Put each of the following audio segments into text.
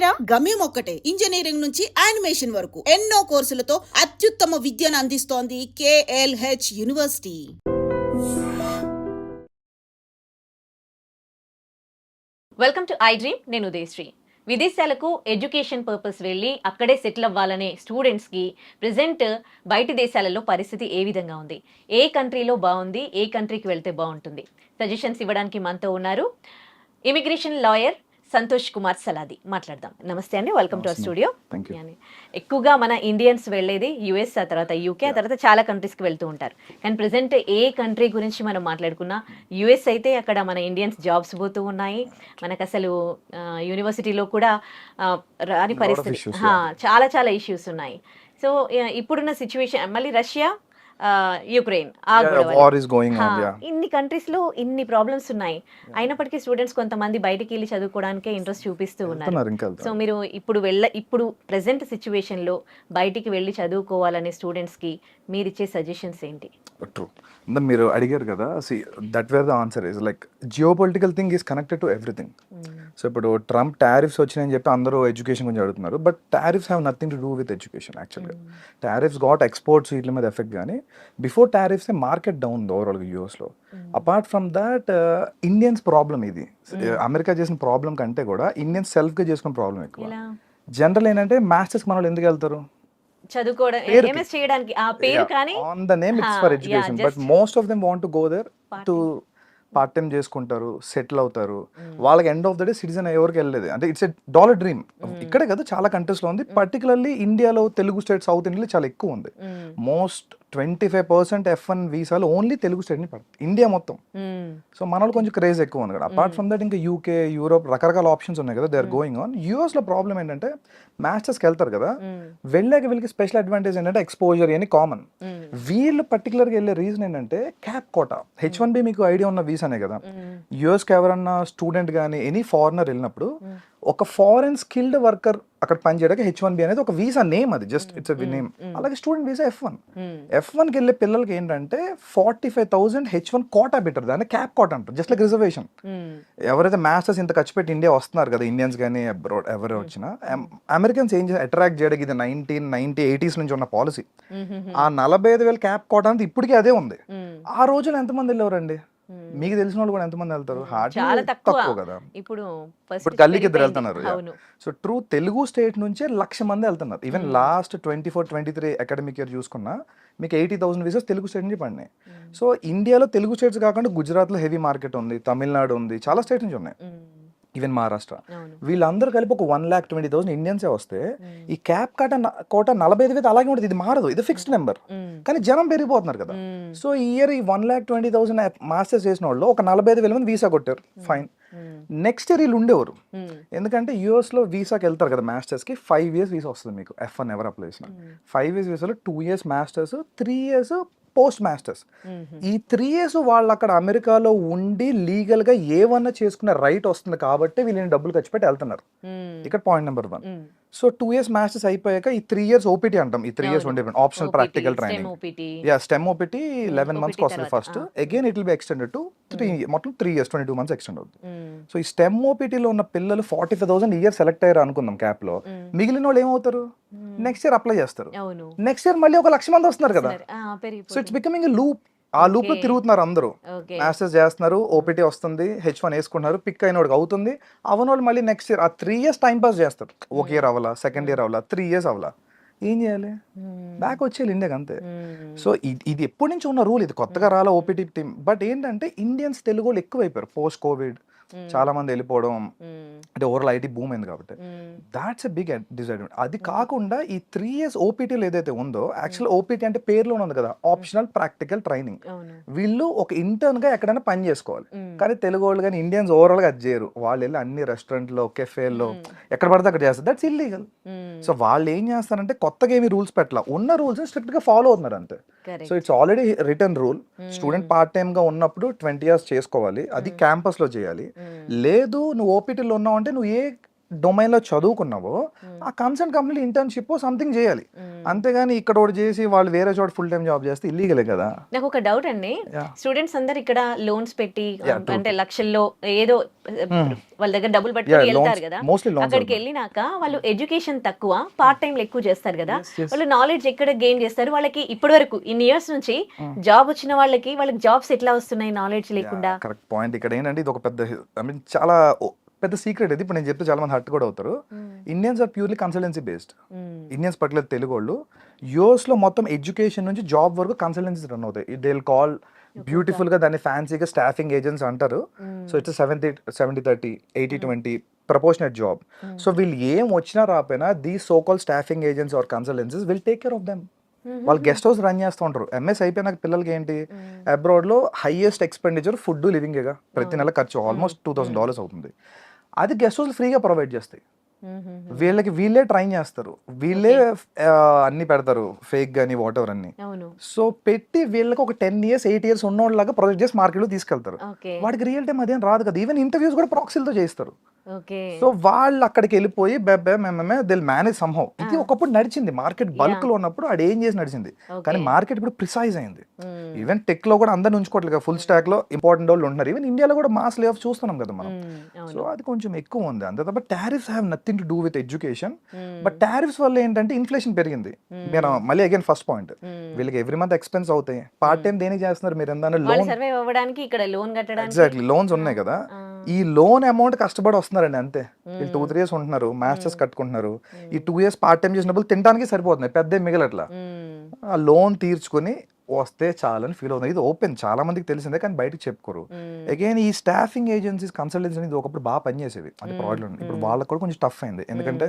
ఇంజనీరా? గమ్యం ఒక్కటే, ఇంజనీరింగ్ నుంచి యానిమేషన్ వరకు ఎన్నో కోర్సులతో అత్యుత్తమ విద్యను అందిస్తోంది KLH university. Welcome to I dream. నేను ఉదయశ్రీ. విదేశాలకు ఎడ్యుకేషన్ పర్పస్ వెళ్ళి అక్కడే సెటిల్ అవ్వాలనే స్టూడెంట్స్కి ప్రజెంట్ బయటి దేశాలలో పరిస్థితి ఏ విధంగా ఉంది, ఏ కంట్రీలో బాగుంది, ఏ కంట్రీకి వెళ్తే బాగుంటుంది, సజెషన్స్ ఇవ్వడానికి మనతో ఉన్నారు ఇమిగ్రేషన్ లాయర్ సంతోష్ కుమార్ సలాది. మాట్లాడదాం. నమస్తే అండి, వెల్కమ్ టు అవర్ స్టూడియో. ఎక్కువగా మన ఇండియన్స్ వెళ్ళేది యుఎస్, ఆ తర్వాత యూకే, ఆ తర్వాత చాలా కంట్రీస్కి వెళ్తూ ఉంటారు. కానీ ప్రజెంట్ ఏ కంట్రీ గురించి మనం మాట్లాడుకున్నా యుఎస్ అయితే అక్కడ మన ఇండియన్స్ జాబ్స్ పోతూ ఉన్నాయి. మనకు అసలు యూనివర్సిటీలో కూడా రాని పరిస్థితి, చాలా చాలా ఇష్యూస్ ఉన్నాయి. సో ఇప్పుడున్న సిచ్యువేషన్, మళ్ళీ రష్యా, యుక్రెయిన్, ఇన్ని కంట్రీస్ లో ఇన్ని ప్రాబ్లమ్స్ ఉన్నాయి. అయినప్పటికీ స్టూడెంట్స్ కొంతమంది బయటికి వెళ్ళి చదువుకోవడానికే ఇంట్రెస్ట్ చూపిస్తూ ఉన్నారు. సో మీరు ఇప్పుడు ప్రెసెంట్ సిచ్యువేషన్ లో బయటికి వెళ్ళి చదువుకోవాలనే స్టూడెంట్స్ కి మీరు ఇచ్చే సజెషన్స్ ఏంటి? ట్రూ, మీరు అడిగారు కదా, that wear the answer is like geo political thing is connected to everything. So ఇప్పుడు ట్రంప్ టారిఫ్స్ వచ్చినాయని చెప్పి అందరూ ఎడ్యుకేషన్ గురించి అడుగుతున్నారు, but tariffs have nothing to do with education. యాక్చువల్గా టారిఫ్స్ గాట్ ఎక్స్పోర్ట్స్ వీటి మీద ఎఫెక్ట్, కానీ బిఫోర్ టారిఫ్స్ మార్కెట్ డౌన్ ఓవరాల్గా యూఎస్లో. Apart from that Indians problem ఇది, అమెరికా చేసిన ప్రాబ్లం కంటే కూడా ఇండియన్స్ సెల్ఫ్గా చేసుకున్న ప్రాబ్లం ఎక్కువ. జనరల్ ఏంటంటే మాస్టర్స్ మన వాళ్ళు ఎందుకు వెళ్తారు? చదువుకోవడం, ఎంఎస్ చేయడానికి, ఆ పేరు కానీ on the name it's for education, but most of them want to go there to part time చేసుకుంటారు, సెటిల్ అవుతారు. వాళ్ళకి end of the day citizen ఎవరికి వెళ్ళలేదు. అంటే ఇట్స్ ఎ డాలర్ డ్రీమ్. ఇక్కడే కదా చాలా కంట్రీస్లో ఉంది, పర్టికులర్లీ ఇండియాలో తెలుగు స్టేట్, సౌత్ ఇండియాలో చాలా ఎక్కువ ఉంది. మోస్ట్ 25% F1 వీసాలు ఓన్లీ తెలుగు స్టేట్ని పడుతుంది ఇండియా మొత్తం. సో మనలో కొంచెం క్రేజ్ ఎక్కువ ఉంది కదా. అపార్ట్ ఫ్రమ్ దట్ ఇంకా యూకే, యూరోప్ రకరకాల ఆప్షన్స్ ఉన్నాయి కదా, దే ఆర్ గోయింగ్ ఆన్. యూఎస్లో ప్రాబ్లం ఏంటంటే మాస్టర్స్కి వెళ్తారు కదా, వెళ్ళాక వీళ్ళకి స్పెషల్ అడ్వాంటేజ్ ఏంటంటే ఎక్స్పోజర్ అని కామన్. వీళ్ళు పర్టికులర్గా వెళ్ళే రీజన్ ఏంటంటే క్యాప్ కోటా. H1B మీకు ఐడియా ఉన్న వీసానే కదా. యూఎస్కి ఎవరన్నా స్టూడెంట్ కానీ ఎనీ ఫారినర్ వెళ్ళినప్పుడు ఒక ఫారెన్ స్కిల్డ్ వర్కర్ అక్కడ పనిచేయడానికి H1B అనేది ఒక వీసా నేమ్, అది జస్ట్ ఇట్స్ ఎ నేమ్. అలాగే స్టూడెంట్ వీసా F1కి వెళ్ళే పిల్లలకి ఏంటంటే 45,000 H1 కోటా పెట్టారు, దాన్ని క్యాప్ కోటా అంటారు, జస్ట్ లైక్ రిజర్వేషన్. ఎవరైతే మాస్టర్స్ ఇంత ఖర్చు పెట్టి ఇండియా వస్తున్నారు కదా, ఇండియన్స్ కానీ అబ్రాడ్ ఎవరు వచ్చినా, అమెరికన్స్ ఏం అట్రాక్ట్ చేయడానికి ఇది 1990, 80s నుంచి ఉన్న పాలసీ. ఆ 45,000 క్యాప్ కోటా అంటే ఇప్పటికీ అదే ఉంది. ఆ రోజులు ఎంతమంది వెళ్ళేవారండి? మీకు తెలిసిన వాళ్ళు కూడా ఎంతమంది వెళ్తారు? చాలా తక్కువ కదా. ఇప్పుడు గల్లీకి ఇద్దరు వెళ్తున్నారు. సో ట్రూ తెలుగు స్టేట్ నుంచే 1,00,000 మంది వెళ్తున్నారు. ఈవెన్ లాస్ట్ 24-23 అకాడమిక్ ఇయర్ చూసుకున్నా మీకు 80,000 వీసాస్ తెలుగు స్టేట్ నుంచి పడినాయి. సో ఇండియాలో తెలుగు స్టేట్స్ కాకుండా గుజరాత్లో హెవీ మార్కెట్ ఉంది, తమిళనాడు ఉంది, చాలా స్టేట్స్ నుంచి ఉన్నాయి, ఈవెన్ మహారాష్ట్ర. వీళ్ళందరూ కలిపి ఒక 1,20,000 ఇండియన్సే వస్తే ఈ క్యాప్ కోట 45,000 అలాగే ఉంటుంది. ఇది మారదు, ఇది ఫిక్స్డ్ నెంబర్, కానీ జనం పెరిగిపోతున్నారు కదా. సో ఈ ఇయర్ ఈ 1,20,000 మాస్టర్స్ చేసిన వాళ్ళు ఒక 45,000 మంది వీసా కొట్టారు, ఫైన్. నెక్స్ట్ ఇయర్ వీళ్ళు ఉండేవారు, ఎందుకంటే యూఎస్లో వీసాకి వెళ్తారు కదా మాస్టర్స్కి. 5 years వీసా వస్తుంది మీకు, F1 ఎవరు అప్లై చేసిన. 5 years వీసాలో 2 years masters, 3 years post masters. ఈ 3 years వాళ్ళు అక్కడ అమెరికాలో ఉండి లీగల్గా ఏమన్నా చేసుకునే రైట్ వస్తుంది కాబట్టి వీళ్ళని డబ్బులు ఖర్చు పెట్టి వెళ్తున్నారు. ఇక్కడ point number 1. So 2 years masters అయిపోయాక ఈ 3 years ఓపీటీ అంటాం. ఈ 3 years ఉండే optional practical training, stem OPT 11 months వస్తుంది first. Again it will be extended to 3 మొత్తం 3 years 22 months ఎక్స్టెండ్ అవుతుంది. సో ఈ స్టెమ్ ఓపీటీలో ఉన్న పిల్లలు 45,000 ఇయర్ సెలెక్ట్ అయ్యారు అనుకుందాం క్యాప్ లో. మిగిలిన వాళ్ళు ఏమవుతారు? నెక్స్ట్ ఇయర్ అప్లై చేస్తారు. నెక్స్ట్ ఇయర్ మళ్ళీ ఒక 1,00,000 మంది వస్తున్నారు కదా. So it's becoming a loop. ఆ లూప్ లో తిరుగుతున్నారు అందరూ. మాస్టర్స్ చేస్తున్నారు, ఓపీటీ వస్తుంది, H1 వేసుకుంటున్నారు, పిక్ అయిన వాడికి అవుతుంది, అవన వాళ్ళు మళ్ళీ నెక్స్ట్ ఇయర్ ఆ 3 years టైం పాస్ చేస్తారు. ఒక ఇయర్ అవ్వాలా, సెకండ్ ఇయర్ అవ్వాలా, 3 years అవ్వాలా, ఏం చేయాలి? బ్యాక్ వచ్చేయాలి ఇండియాకి, అంతే. సో ఇది ఎప్పటి నుంచి ఉన్న రూల్, ఇది కొత్తగా రాలా ఓపీటీ టీమ్. బట్ ఏంటంటే ఇండియన్స్ తెలుగు వాళ్ళు ఎక్కువైపోయారు పోస్ట్ కోవిడ్, చాలా మంది వెళ్ళిపోవడం, అంటే ఓవరాల్ ఐటీ బూమ్ అయింది కాబట్టి. That's a big disadvantage. అది కాకుండా ఈ 3 years ఓపీటీలు ఏదైతే ఉందో, యాక్చువల్ ఓపీటీ అంటే పేరులోనే ఉంది కదా, ఆప్షనల్ ప్రాక్టికల్ ట్రైనింగ్. వీళ్ళు ఒక ఇంటర్న్ గా ఎక్కడైనా పని చేసుకోవాలి, కానీ తెలుగు వాళ్ళు కానీ ఇండియన్స్ ఓవరాల్ గా అది చేయరు. వాళ్ళు వెళ్ళి అన్ని రెస్టారెంట్లో, కెఫేల్లో ఎక్కడ పడితే అక్కడ చేస్తారు. That's illegal. సో వాళ్ళు ఏం చేస్తారంటే కొత్తగా ఏమి రూల్స్ పెట్టాల, ఉన్న రూల్స్ స్ట్రిక్ట్ గా ఫాలో అవుతున్నారు అంతే. So it's already return rule. Student part time గా ఉన్నప్పుడు 20 years చేసుకోవాలి, అది క్యాంపస్ లో చేయాలి. లేదు నువ్వు ఓపీటీలో ఉన్నావు అంటే నువ్వు ఏ డొమైన్లో చదువుకున్నావో ఆ కన్సర్న్ కంపెనీ ఇంటర్న్షిప్ సంథింగ్ చేయాలి, అంతేగాని ఇక్కడ ఒకటి చేసి వాళ్ళు వేరే చోట ఫుల్ టైం జాబ్ చేస్తే ఇల్లీగలే కదా. నాకు ఒక డౌట్ అండి, Yeah. స్టూడెంట్స్ అందరు ఇక్కడ లోన్స్ పెట్టి Yeah, true. అంటే లక్షల్లో ఏదో వాళ్ళ దగ్గర డబ్బులు పట్టుకొని వెళ్తారు కదా, మోస్ట్లీ లోన్స్. అక్కడికి వెళ్ళినాక వాళ్ళు ఎడ్యుకేషన్ తక్కువ, పార్ట్ టైం ఎక్కువ చేస్తారు కదా, Yes, yes. వాళ్ళు నాలెడ్జ్ ఎక్కడ గెయిన్ చేస్తారు? వాళ్ళకి ఇప్పటి వరకు ఇన్ని ఇయర్స్ నుంచి జాబ్ వచ్చిన వాళ్ళకి జాబ్స్ ఎట్లా వస్తున్నాయి నాలెడ్జ్ లేకుండా? Correct point. ఇక్కడ ఏంటంటే ఇది ఒక పెద్ద ఐ మీన్ చాలా పెద్ద సీక్రెట్ ఇది. ఇప్పుడు నేను చెప్తే చాలా మంది హర్ట్ కూడా అవుతారు. Indians are purely consultancy based. Indians particular Telugu వాళ్ళు యూఎస్ లో మొత్తం ఎడ్యుకేషన్ నుంచి జాబ్ వరకు కన్సల్టెన్సీ రన్ అవుతాయి. దే విల్ కాల్ బ్యూటిఫుల్ గా దాన్ని ఫ్యాన్సీగా స్టాఫింగ్ ఏజెంట్స్ అంటారు. So it's 70-30 80-20 proportionate job. So వీళ్ళు ఏం వచ్చినా రాపోయినా the so call staffing agents are consultancies will take care of them. వాళ్ళు గెస్ట్ హౌస్ రన్ చేస్తూ ఉంటారు. ఎంఎస్ అయిపోయినాక పిల్లలకి ఏంటి, అబ్రాడ్ లో హైయెస్ట్ ఎక్స్పెండిచర్ ఫుడ్ లివింగేగా, ప్రతి నెల ఖర్చు ఆల్మోస్ట్ $2,000 అవుతుంది. అది గెస్ట్ హౌస్ ఫ్రీగా ప్రొవైడ్ చేస్తాయి. వీళ్ళకి వీళ్ళే ట్రైన్ చేస్తారు, వీళ్ళే అన్ని పెడతారు, ఫేక్ గానీ వాట్ ఎవర్ అన్ని. సో పెట్టి వీళ్ళకి ఒక 10 years 8 years ఉన్నోళ్ళలాగా ప్రొజెక్ట్ చేసి మార్కెట్ లో తీసుకెళ్తారు. వాడికి రియల్ టైం అదేం రాదు కదా. ఈవెన్ ఇంటర్వ్యూస్ కూడా ప్రాక్సీలతో చేస్తారు. సో వాళ్ళు అక్కడికి వెళ్ళిపోయి దిల్ మేనేజ్ సంహౌ. ఇది ఒకప్పుడు నడిచింది, మార్కెట్ బల్క్ లో ఉన్నప్పుడు అది ఏం చేసి నడిచింది. కానీ మార్కెట్ ఇప్పుడు ప్రిసైజ్ అయింది. ఈవెన్ టెక్ లో కూడా అందరిని ఉంచుకోవట్లేదు, ఫుల్ స్టాక్ లో ఇంపార్టెంట్ వాళ్ళు ఉంటున్నారు. ఈవెన్ ఇండియాలో కూడా మాస్ లే ఆఫ్ చూస్తున్నాం కదా మనం. సో అది కొంచెం ఎక్కువ ఉంది అంతే తప్ప tariffs have nothing to do with education. But tariffs వల్ల ఏంటంటే ఇన్ఫ్లేషన్ పెరిగింది. మీరు మళ్ళీ అగైన్ ఫస్ట్ పాయింట్, వీళ్ళకి ఎవ్రీ మంత్ ఎక్స్పెన్స్ అవుతాయి. పార్ట్ టైం దేనికి చేస్తున్నారు మీరు? ఏంటంటే లోన్ సర్వైవ్ అవ్వడానికి, ఇక్కడ లోన్ కట్టడానికి. ఎగ్జాక్ట్లీ, లోన్స్ ఉన్నాయి కదా. ఈ లోన్ అమౌంట్ కష్టపడి వస్తున్నారండి అంతే. వీళ్ళు 2-3 years ఉంటున్నారు, మాస్టర్స్ కట్టుకుంటున్నారు. ఈ 2 years పార్ట్ టైం చేసినప్పుడు తినడానికి సరిపోతున్నాయి, పెద్ద మిగలట్లా. ఆ లోన్ తీర్చుకొని వస్తే చాలని ఫీల్ అవుతుంది. ఇది ఓపెన్, చాలా మందికి తెలిసిందే కానీ బయటకు చెప్పుకోరు. అగైన్ ఈ స్టాఫింగ్ ఏజెన్సీస్ కన్సల్టెన్సీ అనేది ఒకప్పుడు బాగా పనిచేసేవి, అది ప్రాబ్లం. ఇప్పుడు వాళ్ళకి కూడా కొంచెం టఫ్ అయింది, ఎందుకంటే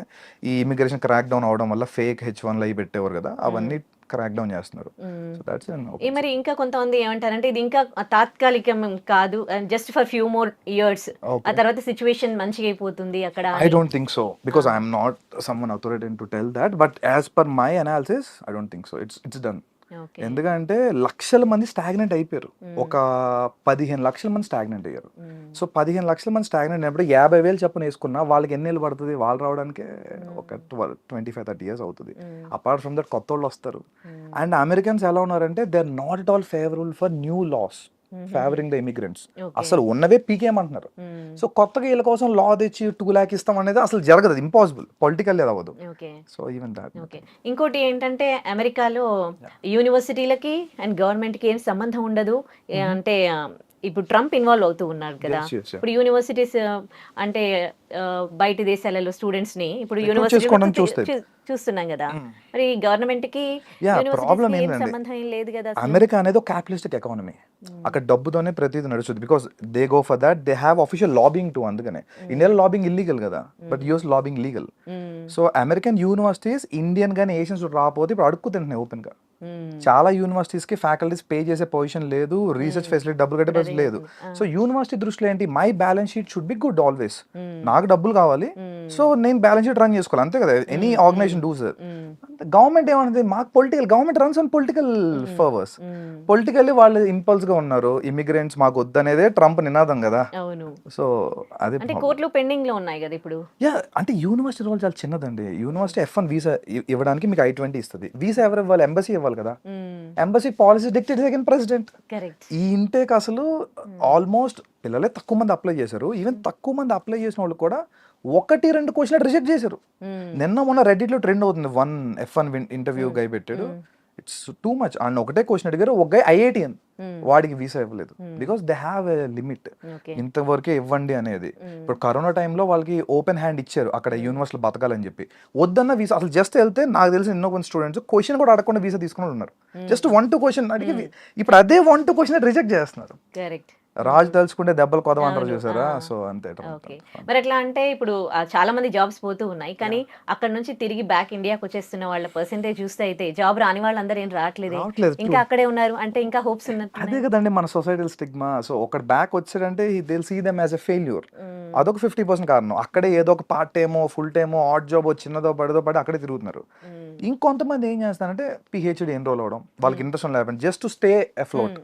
ఈ ఇమిగ్రేషన్ క్రాక్ డౌన్ అవడం వల్ల ఫేక్ H1 అవి పెట్టేవారు కదా, అవన్నీ క్రాక్ డౌన్ చేస్తున్నారు. మరి ఇంకా కొంతమంది ఏమంటారంటే ఇది ఇంకా తాత్కాలికం కాదు, just for few more years, ఆ తర్వాత సిచ్యువేషన్ మంచిగా అయిపోతుంది అక్కడ. I don't think so because I am not someone authoritative to tell that, but as per my analysis I don't think so. It's done. ఎందుకంటే లక్షల మంది స్టాగ్నెంట్ అయిపోయారు. ఒక 15 లక్షల మంది స్టాగ్నెంట్ అయ్యారు. సో 15 లక్షల మంది స్టాగ్నెంట్ అయినప్పుడు 50,000 చెప్పని వేసుకున్నా వాళ్ళకి ఎన్ని ఏళ్ళు పడుతుంది? వాళ్ళు రావడానికి ఒక 25-30 years అవుతుంది. అపార్ట్ ఫ్రమ్ దట్ కొత్త వాళ్ళు వస్తారు. అండ్ అమెరికన్స్ ఎలా ఉన్నారంటే they are not at all favourable for new laws favouring the immigrants. అసలు ఉన్నవే పీకేమంటున్నారు. సో కొత్తగా వీళ్ళ కోసం లా తెచ్చి 2 lakhs ఇస్తాం అనేది అసలు జరగదు, ఇంపాసిబుల్, పొలిటికల్ అవ్వదు. So even that. ఇంకోటి ఏంటంటే అమెరికాలో యూనివర్సిటీలకి అండ్ గవర్నమెంట్ కి ఏం సంబంధం ఉండదు. అంటే ఇప్పుడు ట్రంప్ ఇన్వాల్వ్ అవుతూ ఉన్నారు కదా. ఇప్పుడు యూనివర్సిటీస్ అంటే బయట దేశాలలో స్టూడెంట్స్ ని ఇప్పుడు యూనివర్సిటీ చూస్తున్నాం కదా. మరి గవర్నమెంట్ కి సంబంధం ఏం లేదు కదా. అమెరికా అనేది ఒక క్యాపిటలిస్టిక్ ఎకానమీ, అక్కడ డబ్బుతోనే ప్రతిదీ నడుస్తుంది. Because they go for that, they have official lobbying to. అందుకనే ఇండియాలో లాబింగ్ ఇల్లీగల్ కదా, but US lobbying legal. So American universities Indian గానీ ఏషియన్స్ రాకపోతే ఇప్పుడు అడుక్కు తింటున్నాయి ఓపెన్ గా. చాలా యూనివర్సిటీస్ కి ఫ్యాకల్టీస్ పే చేసే పొజిషన్ లేదు, రీసెర్చ్ ఫెసిలిటీ డబ్బులు కట్టే పరిస్థితి లేదు. సో యూనివర్సిటీ దృష్టిలో ఏంటి, my balance sheet should be good always. నాకు డబ్బులు కావాలి, సో నేను బ్యాలెన్స్ షీట్ రన్ చేసుకోవాలి, అంతే కదా ఎనీ ఆర్గనైజేషన్ డూస్. గవర్నమెంట్ ఏమన్నది, మాకు political, government runs on political favours. Politically వాళ్ళు ఇంపల్స్ గా ఉన్నారు. ఇమిగ్రెంట్స్ మాకు వద్దనేదే ట్రంప్ నినాదం కదా. సో అదే కోర్టులో పెండింగ్ లో ఉన్నాయి కదా ఇప్పుడు. అంటే యూనివర్సిటీ రోల్ చాలా చిన్నదండి. యూనివర్సిటీ F1 వీసా ఇవ్వడానికి మీకు I-20 ఇస్తుంది. వీసా ఎవరు ఇవ్వాలి? ఎంబసీ ఇవ్వాలి కదా. Embassy policy dictate second president. ఈ ఇంటేక్ అసలు ఆల్మోస్ట్ పిల్లలే తక్కువ మంది అప్లై చేశారు. ఈవెన్ తక్కువ మంది అప్లై చేసిన వాళ్ళు కూడా 1-2 క్వశ్చన్లు రిజెక్ట్ చేశారు. నిన్న మొన్న రెడ్డిట్ లో ట్రెండ్ అవుతుంది, 1 F1 ఇంటర్వ్యూ గై పెట్టాడు. It's too much. అండ్ ఒకటే క్వశ్చన్ అడిగారు, ఒక గై IITN, వాడికి వీసా ఇవ్వలేదు. Because they have a limit, ఇంతవరకే ఇవ్వండి అనేది. ఇప్పుడు కరోనా టైంలో వాళ్ళకి ఓపెన్ హ్యాండ్ ఇచ్చారు అక్కడ యూనివర్సిటీలో బతకాలని చెప్పి. వద్దన్న వీసా అసలు జస్ట్ వెళ్తే, నాకు తెలిసిన ఎన్నో కొంత స్టూడెంట్స్ క్వశ్చన్ కూడా అడగకుండా వీసా తీసుకుని ఉన్నారు. జస్ట్ 1-2 క్వశ్చన్ అడిగి ఇప్పుడు అదే 1-2 క్వశ్చన్ రిజెక్ట్ చేస్తున్నారు. రాజు తలుచుకుంటే దెబ్బలు కొదవంటారు చూసారా. సో అంతే. మరి ఎట్లా అంటే ఇప్పుడు చాలా మంది జాబ్స్ పోతూ ఉన్నాయి, కానీ అక్కడ నుంచి తిరిగి బ్యాక్ ఇండియాకి వచ్చేస్తున్న వాళ్ళ పర్సెంటేజ్ చూస్తే అయితే జాబ్ రాని వాళ్ళందరూ ఏం రావట్లేదు, ఇంకా అక్కడే ఉన్నారు. అంటే ఇంకా హోప్స్ ఉన్నట్టు. అదే కదండి మన సొసైటల్ స్టిగ్మా. సో ఒకటి బ్యాక్ వచ్చాడంటే they will see them as a failure. అదొక 50% కారణం. అక్కడే ఏదో ఒక పార్ట్ టైమో ఫుల్ టైమో ఆడ్ జాబ్ చిన్నదో పడదో పడి అక్కడే తిరుగుతున్నారు. ఇంకొంతమంది ఏం చేస్తారంటే పిహెచ్డి ఎన్రోల్ అవ్వడం, వాళ్ళకి ఇంట్రెస్ట్ లేకపోతే జస్ట్ టు స్టే అఫ్లోట్,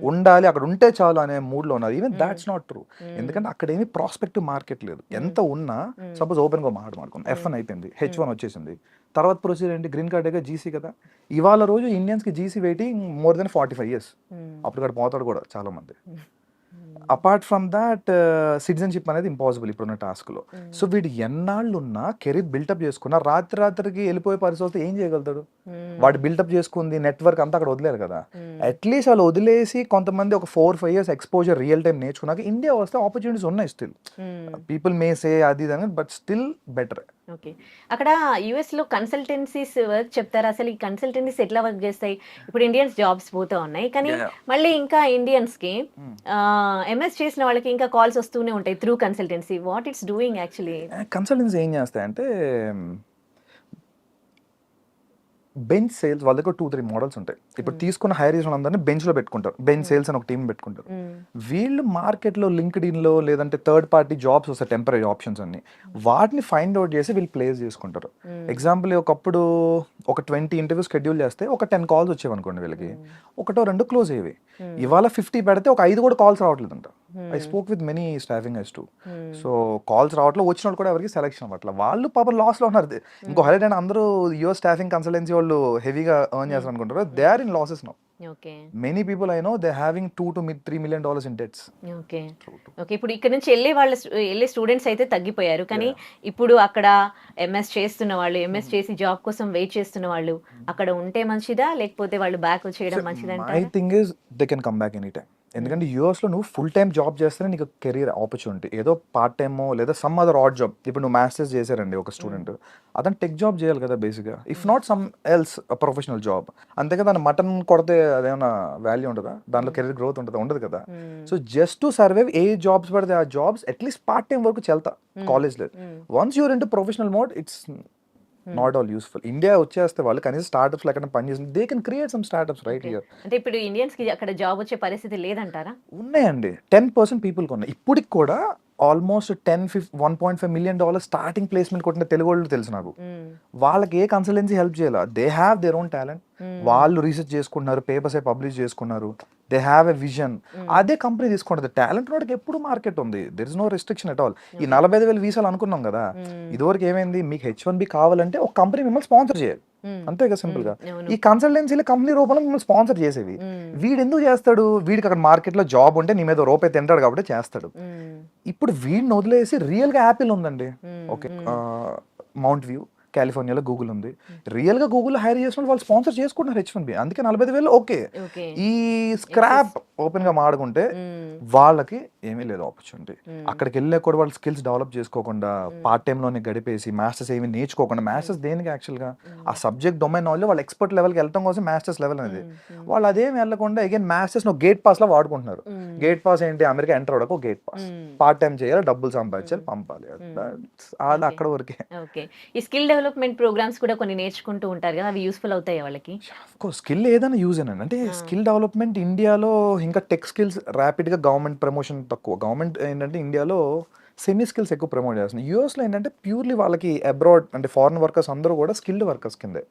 ఉండాలి అక్కడ ఉంటే చాలు అనే మూడ్ లో ఉన్నారు. Even that's not true. ఎందుకంటే అక్కడ ఏమి ప్రాస్పెక్టివ్ మార్కెట్ లేదు. ఎంత ఉన్నా సపోజ్ ఓపెన్ గా మాట్లాడుకుందాం, F1 అయిపోయింది, H1 వచ్చేసింది, తర్వాత ప్రొసీజర్ ఏంటి, గ్రీన్ కార్డ్ గా జీసీ కదా. ఇవాళ రోజు ఇండియన్స్ కి GC waiting more than 45 years. అప్పుడు ఇక్కడ పోతాడు కూడా చాలా మంది. అపార్ట్ ఫ్రమ్ దాట్ సిటిజన్షిప్ అనేది ఇంపాసిబుల్ ఇప్పుడున్న టాస్క్లో. సో వీడు ఎన్నాళ్ళు ఉన్నా కెరీర్ బిల్టప్ చేసుకున్నా రాత్రికి వెళ్ళిపోయే పరిస్థితి ఏం చేయగలుగుతాడు? వాడు బిల్టప్ చేసుకుంది నెట్వర్క్ అంతా అక్కడ వదిలేరు కదా. అట్లీస్ట్ వాళ్ళు వదిలేసి కొంతమంది ఒక 4-5 years ఎక్స్పోజర్ రియల్ టైం నేర్చుకున్నాక ఇండియా వస్తే ఆపర్చునిటీస్ ఉన్నాయి. స్టిల్ పీపుల్ మే సే అది ఇది, బట్ స్టిల్ బెటర్. ఓకే, అక్కడ యుఎస్ లో కన్సల్టెన్సీస్ వర్క్ చెప్తారా? అసలు ఈ కన్సల్టెన్సీస్ ఎట్లా వర్క్ చేస్తాయి? ఇప్పుడు ఇండియన్స్ జాబ్స్ పోతూ ఉన్నాయి, కానీ మళ్ళీ ఇంకా ఇండియన్స్ కి ఎంఎస్ చేసిన వాళ్ళకి ఇంకా కాల్స్ వస్తూనే ఉంటాయి through consultancy. What it's doing actually? Consultancy ఏం చేస్తాయంటే బెంచ్ సేల్స్, వాళ్ళ దగ్గర 2-3 మోడల్స్ ఉంటాయి. ఇప్పుడు తీసుకున్న హైర్ చేసిన అందరినీ బెంచ్ లో పెట్టుకుంటారు, బెంచ్ సేల్స్ అని ఒక టీం పెట్టుకుంటారు. వీళ్ళు మార్కెట్ లో లింక్డ్ ఇన్ లో లేదంటే థర్డ్ పార్టీ జాబ్స్ వస్తాయి, టెంపరీ ఆప్షన్స్ అన్ని, వాటిని ఫైండ్ అవుట్ చేసి వీళ్ళు ప్లేస్ చేసుకుంటారు. ఎగ్జాంపుల్ ఒకప్పుడు ఒక 20 ఇంటర్వ్యూ షెడ్యూల్ చేస్తే ఒక 10 calls వచ్చేవి అనుకోండి, వీళ్ళకి 1-2 క్లోజ్ అయ్యేవి. ఇవాళ 50 పెడితే ఒక 5 కూడా కాల్స్ రావట్లేదంట. I spoke with many staffing eyes too. So calls రావట్లేదు, వచ్చిన వాళ్ళు కూడా ఎవరికి సెలెక్షన్ అవ్వట్ల, వాళ్ళు పాపం లాస్ లో ఉన్నారు. ఇంకో హైలైట్ అంటే అందరూ యువర్ స్టాఫింగ్ కన్సల్టెన్సీ వాళ్ళు హెవీగా ఎర్న్ చేస్తారు అనుకుంటారు, they are in losses now. Many people I know they having $2-3 million in debts. Okay, ఇప్పుడు ఇక్కడ నుంచి వెళ్ళే స్టూడెంట్స్ అయితే తగ్గిపోయారు, కానీ ఇప్పుడు అక్కడ ఎంఎస్ చేస్తున్న వాళ్ళు, ఎంఎస్ చేసి జాబ్ కోసం వెయిట్ చేస్తున్న వాళ్ళు అక్కడ ఉంటే మంచిదా, లేకపోతే వాళ్ళు బ్యాక్ చేయడం మంచిదంటే? I think is they can come back any time. ఎందుకంటే యూఎస్లో నువ్వు ఫుల్ టైం జాబ్ చేస్తేనే నీకు కెరీర్ ఆపర్చునిటీ. ఏదో పార్ట్ టైమో లేదా సమ్ అదర్ ఆడ్ జాబ్. ఇప్పుడు నువ్వు మాస్టర్స్ చేశారండి ఒక స్టూడెంట్, అతను టెక్ జాబ్ చేయాలి కదా బేసిక్గా, if not some else professional job. అంతే కదా, మటన్ కొడితే అదేమన్నా వాల్యూ ఉంటుందా? దాంట్లో కెరీర్ గ్రోత్ ఉంటుందా? ఉండదు కదా. So just to survive A jobs పడితే ఆ జాబ్స్ అట్లీస్ట్ పార్ట్ టైం వరకు చెల్తా కాలేజ్లో. Once you're in to professional mode it's not all useful. India వచ్చేస్తే వాళ్ళు కనీసం స్టార్ట్అప్స్ ఎక్కడ పని చేసి they can create some startups right here. అంటే ఇప్పుడు ఇండియన్స్ కి అక్కడ జాబ్ వచ్చే పరిస్థితి లేదంటారా? ఉన్నాయండి, 10% పీపుల్ ఉన్నాయి ఇప్పటికి కూడా. ఆల్మోస్ట్ 1.5 million స్టార్టింగ్ ప్లేస్మెంట్ కొట్టిన తెలుగు వాళ్ళు తెలుసు నాకు. వాళ్ళకి ఏ కన్సల్టెన్సీ హెల్ప్ చేయాలి, they have their own talent. వాళ్ళు రీసెర్చ్ చేసుకున్నారు, పేపర్స్ అయి పబ్లిష్ చేసుకున్నారు, దే హ్యావ్ ఎ విజన్. అదే కంపెనీ తీసుకుంటుంది. టాలెంట్ వాడికి ఎప్పుడు మార్కెట్ ఉంది, there is no restriction at all. ఈ 45,000 వీసాలు అనుకున్నాం కదా, ఇదివరకు ఏమైంది, మీకు H1B కావాలంటే ఒక కంపెనీ మిమ్మల్ని స్పాన్సర్ చేయాలి, అంతే కదా సింపుల్ గా. ఈ కన్సల్టెన్సీలో కంపెనీ రూపంలో మిమ్మల్ని స్పాన్సర్ చేసేవి. వీడు ఎందుకు చేస్తాడు? వీడికి అక్కడ మార్కెట్ లో జాబ్ ఉంటే నీ మీద రూపాయి తింటాడు కాబట్టి చేస్తాడు. ఇప్పుడు వీడిని వదిలేసి రియల్ గా యాపిల్ ఉందండి, ఓకే, మౌంట్ వ్యూ కాలిఫోర్నియాలో గూగుల్ ఉంది. రియల్ గా గూగుల్ హైర్ చేసిన వాళ్ళు స్పాన్సర్ చేసుకుంటున్నారు H1B. అందుకే 45,000 ఓకే. ఈ స్క్రాప్ ఓపెన్ గా మాడుకుంటే వాళ్ళకి ఏమీ లేదు ఆపర్చునిటీ. అక్కడికి వెళ్ళే కూడా వాళ్ళు స్కిల్స్ డెవలప్ చేసుకోకుండా పార్ట్ టైమ్ లోనే గడిపేసి మాస్టర్స్ ఏమి నేర్చుకోకుండా, మాస్టర్స్ దేనికి యాక్చువల్ గా ఆ సబ్జెక్ట్ డొమైన్ నాలెడ్జ్ వాళ్ళు ఎక్స్పర్ట్ లెవెల్కి వెళ్ళడం కోసం మాస్టర్స్ లెవెల్ అనేది. వాళ్ళు అదేం వెళ్ళకుండా అగైన్ మాస్టర్స్ గేట్ పాస్ లో వాడుకుంటున్నారు. గేట్ పాస్ ఏంటి, అమెరికా ఎంటర్ అవడానికి గేట్ పాస్, పార్ట్ టైం చేయాలి, డబ్బులు సంపాదించాలి, పంపాలి, అది అక్కడ వరకే. ఈ స్కిల్ డెవలప్మెంట్ ప్రోగ్రామ్స్ కూడా కొన్ని నేర్చుకుంటూ ఉంటారు కదా, అవి యూస్ఫుల్ అవుతాయి వాళ్ళకి? స్కిల్ ఏదైనా యూజ్ అయినా అంటే స్కిల్ డెవలప్మెంట్ ఇండియాలో ఇంకా టెక్ స్కిల్స్ ర్యాపిడ్ గా గవర్నమెంట్ ప్రమోషన్ తక్కువ. గవర్నమెంట్ ఏంటంటే ఇండియాలో సెమీ స్కిల్స్ ఎక్కువ ప్రమోట్ చేస్తుంది. యూఎస్లో ఏంటంటే ప్యూర్లీ వాళ్ళకి అబ్రాడ్ అంటే ఫారెన్ వర్కర్స్ అందరూ కూడా స్కిల్డ్ వర్కర్స్ కిందే.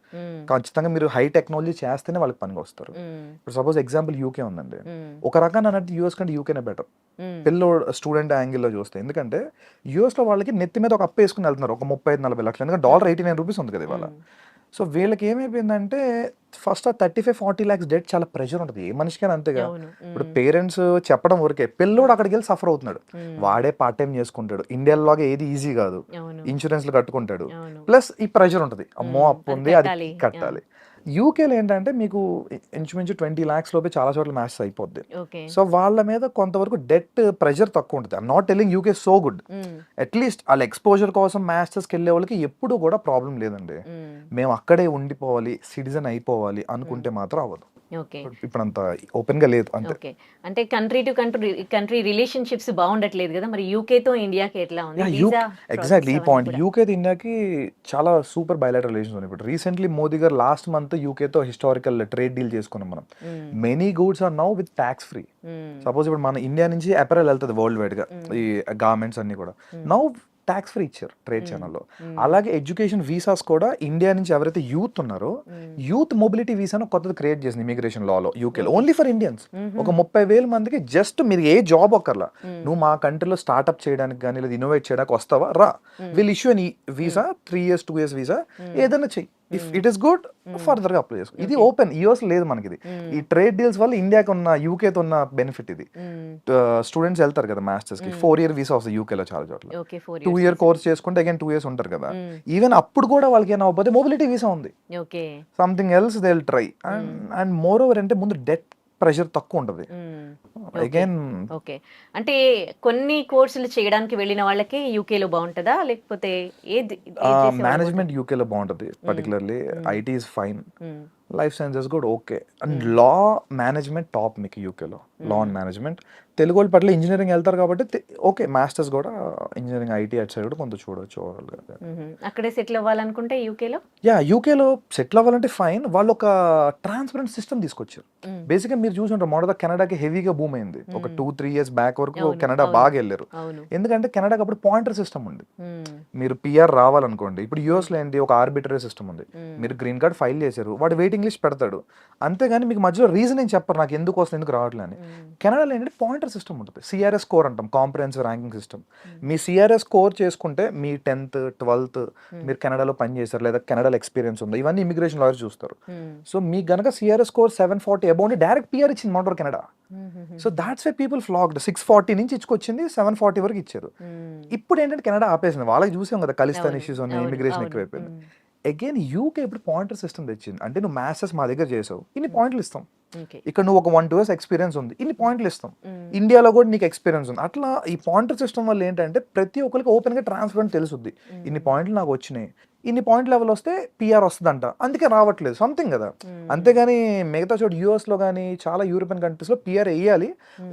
ఖచ్చితంగా మీరు హై టెక్నాలజీ చేస్తేనే వాళ్ళకి పనికి వస్తారు. ఇప్పుడు సపోజ్ ఎగ్జాంపుల్ యూకే ఉందండి, ఒక రకంగా అన్నట్టు యూఎస్ కంటే యూకేనే బెటర్ పిల్లోడు స్టూడెంట్ యాంగిల్లో చూస్తే. ఎందుకంటే యూఎస్లో వాళ్ళకి నెత్తి మీద ఒక అప్పు వేసుకుని వెళ్తున్నారు ఒక 35-40 లక్షలు. ఎందుకంటే $89 ఉంది కదా ఇవాళ. సో వీళ్ళకి ఏమైపోయిందంటే ఫస్ట్ ఆ 35-40 lakhs డెట్ చాలా ప్రెషర్ ఉంటుంది, ఏ మనిషికైనా అంతేగా. ఇప్పుడు పేరెంట్స్ చెప్పడం వరకే, పిల్లోడు అక్కడికి వెళ్ళి సఫర్ అవుతున్నాడు, వాడే పార్ట్ టైం చేసుకుంటాడు. ఇండియాలో లాగా ఏది ఈజీ కాదు, ఇన్సూరెన్స్లు కట్టుకుంటాడు, ప్లస్ ఈ ప్రెషర్ ఉంటుంది, అమ్మో అప్పు ఉంది అది కట్టాలి. యూకేలో ఏంటంటే మీకు ఇంచుమించు 20 lakhs లోపే చాలా చోట్ల మ్యాచ్ అయిపోద్ది. సో వాళ్ళ మీద కొంతవరకు డెట్ ప్రెషర్ తక్కువ ఉంటుంది. I'm not telling UK so good, at least వాళ్ళ ఎక్స్పోజర్ కోసం మాస్టర్స్కి వెళ్ళే వాళ్ళకి ఎప్పుడు కూడా ప్రాబ్లం లేదండి. మేము అక్కడే ఉండిపోవాలి, సిటిజన్ అయిపోవాలి అనుకుంటే మాత్రం అవ్వదు. ఇప్పుడు అంత ఓపెన్ గా లేదు అంతే. అంటే కంట్రీ టు కంట్రీ రిలేషన్షిప్స్ బాగుండట్లేదు కదా, మరి యూకే తో ఇండియాకి ఎట్లా ఉంది? ఎగ్జాక్ట్లీ ఈ పాయింట్. యూకే తో ఇండియాకి చాలా సూపర్ బయలాటరల్ రిలేషన్స్ ఉన్నాయి. ఇప్పుడు రీసెంట్లీ మోదీ గారు లాస్ట్ మంత్ యూకే తో హిస్టారికల్ ట్రేడ్ డీల్ చేసుకున్నాం మనం. Many goods are now with tax free. Suppose ఇప్పుడు మన ఇండియా నుంచి అపెరల్ వెళ్తుంది వరల్డ్ వైడ్ గా, ఈ గార్మెంట్స్ అన్ని కూడా నౌ ట్యాక్స్ ఫ్రీ ఇచ్చారు ట్రేడ్ ఛానల్లో. అలాగే ఎడ్యుకేషన్ వీసాస్ కూడా ఇండియా నుంచి ఎవరైతే యూత్ ఉన్నారో యూత్ మొబిలిటీ వీసాను కొత్తది క్రియేట్ చేసింది ఇమిగ్రేషన్ లాలో యూకేలో, ఓన్లీ ఫర్ ఇండియన్స్. ఒక 30,000 మందికి జస్ట్ మీరు ఏ జాబ్ ఒక్కర్లా, నువ్వు మా కంట్రీలో స్టార్ట్అప్ చేయడానికి కానీ లేదా ఇన్నోవేట్ చేయడానికి వస్తావా రా, విల్ ఇష్యూ అని వీసా 3 years 2 years వీసా ఏదైనా చెయ్యి, if it is good further గా అప్లై చేసుకో. ఇది ఓపెన్, యూఎస్ లేదు మనకి ఇది. ఈ ట్రేడ్ డీల్స్ వల్ల ఇండియాకి ఉన్న యూకేతో ఉన్న బెనిఫిట్ ఇది. స్టూడెంట్స్ వెళ్తారు కదా మాస్టర్స్ కి, 4 year వీసా వస్తుంది యూకేలో చాలా చోట్ల. 2 year కోర్స్ చేసుకుంటే అగైన్ 2 years ఉంటారు కదా. ఈవెన్ అప్పుడు కూడా వాళ్ళకి ఏమైనా అవ్వకపోతే మొబిలిటీ వీసా ఉంది, something else they will try. And more over అంటే ముందు డెట్ ప్రెషర్ తక్కువ ఉంటుంది. అగైన్ ఓకే, అంటే కొన్ని కోర్సులు చేయడానికి వెళ్ళిన వాళ్ళకి యూకేలో బాగుంటుందా లేకపోతే ఏది? మేనేజ్మెంట్ యూకేలో బాగుంటుంది, particularly IT is fine, life sciences కూడా okay. And law management top మీకు యూకేలో, లా అండ్ మేనేజ్మెంట్. తెలుగు వాళ్ళ పట్ల ఇంజనీరింగ్ వెళ్తారు కాబట్టి ఓకే, మాస్టర్స్ కూడా ఇంజనీరింగ్ ఐటీ అటు సైడ్ కూడా కొంత చూడవచ్చు. అక్కడే సెటిల్ అవ్వాలనుకుంటే యూకేలో, యూకేలో సెటిల్ అవ్వాలంటే ఫైన్. వాళ్ళు ఒక ట్రాన్స్పరెంట్ సిస్టమ్ తీసుకొచ్చారు. బేసిక్గా మీరు చూసుంటారు మొదట కెనడాకి హెవీగా బూమ్ అయింది ఒక 2-3 years బ్యాక్ వరకు. కెనడా బాగా వెళ్ళారు, ఎందుకంటే కెనడాకి అప్పుడు పాయింటర్ సిస్టమ్ ఉంది. మీరు పిఆర్ రావాలనుకోండి, ఇప్పుడు యూఎస్ లో ఏంటి, ఒక ఆర్బిటరీ సిస్టమ్ ఉంది. మీరు గ్రీన్ కార్డ్ ఫైల్ చేశారు, వాడు వెయిటింగ్ లిస్ట్ పెడతాడు, అంతేగాని మీకు మధ్యలో రీజన్ ఏం చెప్పరు నాకు ఎందుకు వస్తుంది ఎందుకు రావట్లేదు అని. కెనడాలో ఏంటంటే పాయింటర్ సిస్టమ్ ఉంటుంది, సిఆర్ఎస్ స్కోర్ అంటాం, కాంప్రహెన్సివ్ ర్యాంకింగ్ సిస్టమ్. మీ సిఆర్ఎస్ స్కోర్ చేసుకుంటే మీ 10th 12th మీరు కెనడాలో పని చేశారు లేదా కెనడాలో ఎక్స్పీరియన్స్ ఉందా, ఇవన్నీ ఇమిగ్రేషన్ లాయర్స్ చూస్తారు. సో మీకు గనక CRS score 740 above direct PR ఇచ్చింది మాంట్రోర్ Canada. So that's why people flocked. 640 నుంచి ఇచ్చుకొచ్చింది 740 వరకు ఇచ్చారు. ఇప్పుడు ఏంటంటే కెనడా ఆపేసింది, వాళ్ళకి చూసాం కదా ఖలిస్తాన్ ఇష్యూస్ ఉన్నాయి, ఇమిగ్రేషన్ ఎక్కువైపోయింది. అగైన్ యూకే ఇప్పుడు పాయింటర్ సిస్టమ్ తెచ్చింది, అంటే నువ్వు మాస్టర్స్ మా దగ్గర చేసావు ఇన్ని పాయింట్లు ఇస్తాం, ఇక్కడ నువ్వు ఒక 1-2 years ఎక్స్పీరియన్స్ ఉంది ఇన్ని పాయింట్లు ఇస్తాం, ఇండియాలో కూడా నీకు ఎక్స్పీరియన్స్ ఉంది. అట్లా ఈ పాయింటర్ సిస్టమ్ వల్ల ఏంటంటే ప్రతి ఒక్కరికి ఓపెన్ గా ట్రాన్స్పరెంట్ తెలుస్తుంది, ఇన్ని పాయింట్లు నాకు వచ్చినాయి, ఇన్ని పాయింట్ లెవెల్ వస్తే పిఆర్ వస్తుందంట, అందుకే రావట్లేదు సంథింగ్ కదా. అంతేగాని మిగతా చోటు యూఎస్ లో కానీ చాలా యూరోపియన్ కంట్రీస్ లో పిఆర్ వేయాలి,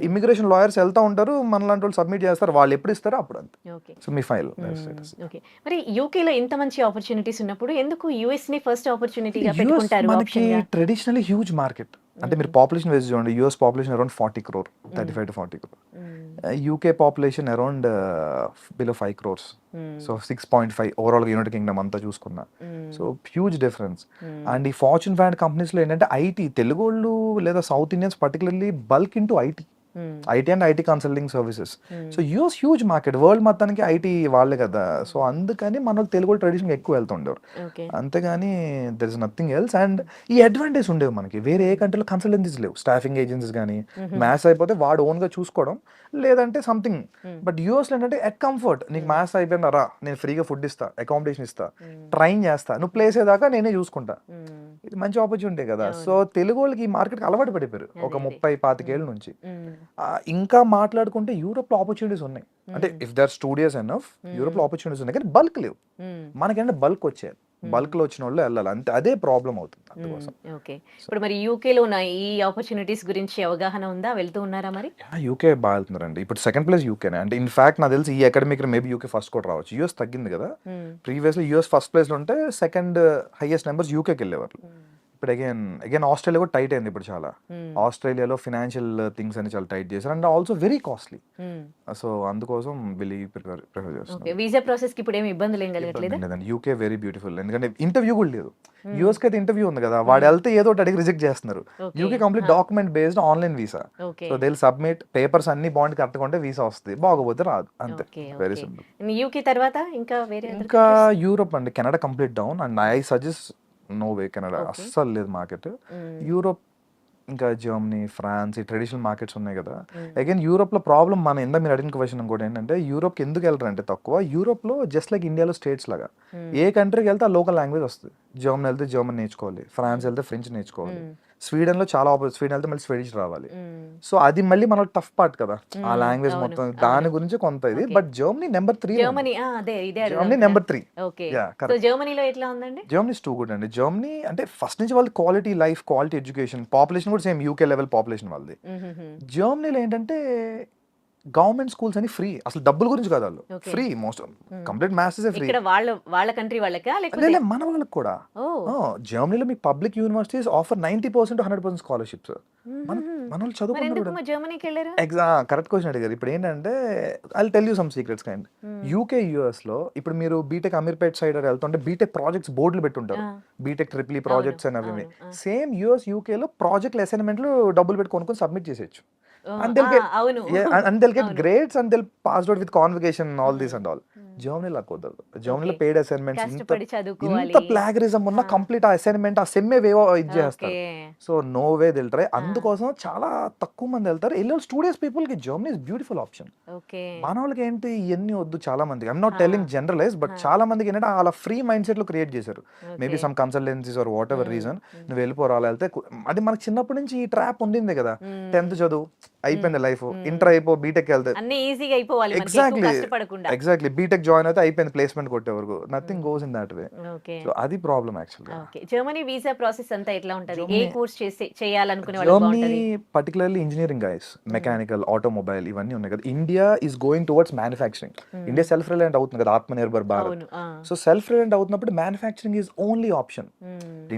ఇమిగ్రేషన్ లాయర్స్ వెళ్తా ఉంటారు, మనలాంటి వాళ్ళు సబ్మిట్ చేస్తారు, వాళ్ళు ఎప్పుడు ఇస్తారో అప్పుడు అంతే. సో మీ ఫైల్. మరి యూకేలో ఇంత మంచి ఆపర్చునిటీస్ ఉన్నప్పుడు ఎందుకు యుఎస్ ని ఫస్ట్ ఆపర్చునిటీగా పెట్టుకుంటారు? మనకి ట్రెడిషనల్లీ హ్యూజ్ మార్కెట్. అంటే మీరు పాపులేషన్ వైజ్ చూడండి, US population around 40 crore, 35 to 40 crore. UK population around below 5 crores. So 6.5 overall United Kingdom అంతా చూసుకున్నా. So huge difference. అండ్ ఈ ఫార్చ్యూన్ 500 కంపెనీస్ లో ఏంటంటే ఐటీ, తెలుగు వాళ్ళు లేదా south Indians particularly bulk into IT and IT consulting services. So US huge market, world మొత్తానికి IT వాళ్ళే కదా. సో అందుకని మన తెలుగు ట్రెడిషన్ ఎక్కువ వెళ్తుండేవారు, అంతేగాని there is nothing else. And ఈ అడ్వాంటేజ్ ఉండేవి మనకి, వేరే ఏ కంట్రీలో కన్సల్టెన్సీస్ లేవు, స్టాఫింగ్ ఏజెన్సీస్ కానీ, మ్యాథ్స్ అయిపోతే వాడు ఓన్ గా చూసుకోవడం లేదంటే సంథింగ్. బట్ యూఎస్ లో ఏంటంటే ఎట్ కంఫర్ట్, నీకు మ్యాథ్స్ అయిపోయిందా రా, నేను ఫ్రీగా ఫుడ్ ఇస్తా, అకామిడేషన్ ఇస్తా, ట్రైన్ చేస్తా, నువ్వు ప్లేస్ అయ్యేదాకా నేనే చూసుకుంటా. ఇది మంచి ఆపర్చునిటీ కదా. సో తెలుగు వాళ్ళకి ఈ మార్కెట్కి అలవాటు పడిపోయారు ఒక 30-25 ఏళ్ళ నుంచి. ఇంకా మాట్లాడుకుంటే యూరోప్ లో ఆపర్చునిటీస్ ఉన్నాయి, అంటే if they're studious enough Europe లో ఆపర్చునిటీస్ ఉన్నాయి, కానీ బల్క్ లేవు. మనకేంటే బల్క్ వచ్చాయి, బల్క్ లో వచ్చిన వాళ్ళు వెళ్ళాలి అంతే, అదే ప్రాబ్లం అవుతుంది అందుకోసం. ఓకే, ఇప్పుడు మరి యూకే లో ఉన్న ఈ ఆపర్చునిటీస్ గురించి అవగాహన ఉందా, వెళ్తూ ఉన్నారా మరి? యూకే బాగా వెళ్తున్నారండి, ఇప్పుడు సెకండ్ ప్లేస్ యూకేనే. అంటే ఇన్ఫాక్ట్ నాకు తెలిసి ఈ అకాడమిక్ మేబీ యూకే ఫస్ట్ కూడా రావచ్చు. యూఎస్ తగ్గింది కదా, ప్రీవియస్ లో యూఎస్ ఫస్ట్ ప్లేస్ లో ఉంటే సెకండ్ హైయెస్ట్ నెంబర్స్ యూకేకి వెళ్ళేవారు. ఇప్పుడు అగైన్ ఆస్ట్రేలియా కూడా టైట్ అయింది ఇప్పుడు చాలా. ఆస్ట్రేలియాలో ఫినాన్షియల్ థింగ్స్ అని చాలా టైట్ చేశారు, and also very costly. So అందుకోసం వీళ్ళు ప్రిఫర్ చేస్తారు. వీసా ప్రాసెస్ కి ఇప్పుడు ఏమి ఇబ్బందులు ఏం కలగట్లేదా? యూకే వెరీ బ్యూటిఫుల్, ఎందుకంటే ఇంటర్వ్యూ కూడా లేదు. యూఎస్ కి అయితే ఇంటర్వ్యూ ఉంది కదా, వాడు వెళ్తే ఏదో ఒకటి అడిగి రిజెక్ట్ చేస్తున్నారు. UK complete document based online visa. So they will submit papers అన్ని బాగుంది కరెక్ట్గా ఉంటే వీసా వస్తుంది, బాగోపోతే రాదు, అంతే. Very simple. యూకే తర్వాత ఇంకా వేరే ఇంకా యూరోప్ అండి, Canada complete down. And I suggest no way, Canada అస్సలు లేదు మార్కెట్. యూరోప్ ఇంకా జర్మనీ, ఫ్రాన్స్, ఈ ట్రెడిషనల్ మార్కెట్స్ ఉన్నాయి కదా. అగైన్ యూరోప్ లో ప్రాబ్లం, మన ఇందా మీరు అడిగిన క్వశ్చన్ కూడా ఏంటంటే యూరోప్ కి ఎందుకు వెళ్ళరు అంటే తక్కువ. యూరోప్ లో జస్ట్ లైక్ ఇండియాలో స్టేట్స్ లాగా ఏ కంట్రీకి వెళ్తే ఆ లోకల్ లాంగ్వేజ్ వస్తుంది. జర్మనీ వెళ్తే జర్మన్ నేర్చుకోవాలి, ఫ్రాన్స్ వెళ్తే ఫ్రెంచ్ నేర్చుకోవాలి, స్వీడన్ లో చాలా స్వీడన్ వెళ్తే మళ్ళీ స్వీడిష్ రావాలి. సో అది మళ్ళీ మన టఫ్ పార్ట్ కదా ఆ లాంగ్వేజ్ మొత్తం, దాని గురించి కొంత ఇది. But Germany number 3, Germany number 3. జర్మనీలో ఎట్లా ఉందండి? జర్మనీ ఇస్ టూ గుడ్ అండి. జర్మనీ అంటే ఫస్ట్ నుంచి వాళ్ళది quality life, quality education, population కూడా సేమ్ యూకే లెవెల్ పాపులేషన్ వాళ్ళది. జర్మనీలో ఏంటంటే గవర్నమెంట్ స్కూల్స్ అని ఫ్రీ, అసలు డబ్బుల గురించి కాదు, వాళ్ళు Okay. Free, most complete masters free. ఇక్కడ వాళ్ళ కంట్రీ వాళ్ళకా లేకపోతే లేదు మన వాళ్ళకి కూడా. జర్మనీలో మీకు public universities offer 90% to 100% scholarships. మన వాళ్ళు మరి చదువుకున్నారు ఎందుకు కూడా. జర్మనీకి వెళ్ళారు? కరెక్ట్ క్వశ్చన్ అడిగారు. ఇప్పుడు ఏంటంటే I tell you some secrets kind. UK US లో ఇప్పుడు మీరు బీటెక్ అమీర్పేట్ సైడ్ వెళ్తుంటే బీటెక్ ప్రాజెక్ట్స్ బోర్డులు పెట్టుంటారు, బీటెక్ ట్రిపుల్ ప్రాజెక్ట్స్ అని అవి. సేమ్ యుఎస్ యూకే లో ప్రాజెక్ట్ అసైన్మెంట్లు డబ్బులు పెట్టి కొనుక్కొని సబ్మిట్ చేసేయచ్చు. And they'll get, అవును and they'll get grades and they'll pass out with convocation and all this and all. జర్మనీలో కుదరదు. జర్మనీలో పెయిడ్ అసైన్మెంట్స్ కష్టపడి చదువుకోవాలి. ఇంత ప్లాగరిజం ఉన్న కంప్లీట్ ఆ అసైన్మెంట్ ఆ సెమ్మే వేవో ఇది చేస్తారు. సో నో వే దిల్ ట్రై. అందుకోసం చాలా తక్కువ మంది వెళ్తారు. వెళ్ళే స్టూడెంట్స్ పీపుల్ కి Germany is beautiful option. Okay మన వాళ్ళకి ఏంటి ఇవన్నీ వద్దు చాలా మందికి. I'm not telling generalise, but చాలా మందికి ఏంటంటే అలా ఫ్రీ మైండ్ సెట్ లో క్రియేట్ చేశారు. Maybe some consultancies or whatever reason. నువ్వు వెళ్ళిపోరా అలా వెళ్తే అది మనకి చిన్నప్పటి నుంచి ఈ ట్రాప్ ఉండింది కదా. 10th చదువు అయిపోయింది లైఫ్, ఇంటర్ అయిపో బీటెక్ వెళ్తే అన్ని ఈజీగా అయిపోవాలి మనకి, ఎక్కువ ఎగ్జాక్ట్లీ కష్టపడకుండా. ఎగ్జాక్ట్లీ బీటెక్ జాయిన్ అయితే అయిపోయింది, ప్లేస్మెంట్ కొట్టే వరకు nothing goes in that way. Okay so అది ప్రాబ్లం యాక్చువల్గా. ఓకే జర్మనీ వీసా ప్రాసెస్ అంతా ఎట్లా ఉంటది? ఏ కోర్స్ చేయాలనుకునే వాళ్ళు జర్మనీ బాగుంటది? Particularly engineering guys, mechanical, automobile ఇవన్నీ ఉన్నాయి కదా. India is going towards manufacturing. India self reliant అవుతుంది కదా, ఆత్మ నిర్భర్ భారత్. అవును సో సెల్ఫ్ రిలయంట్ అవుతున్నప్పుడు manufacturing is only option.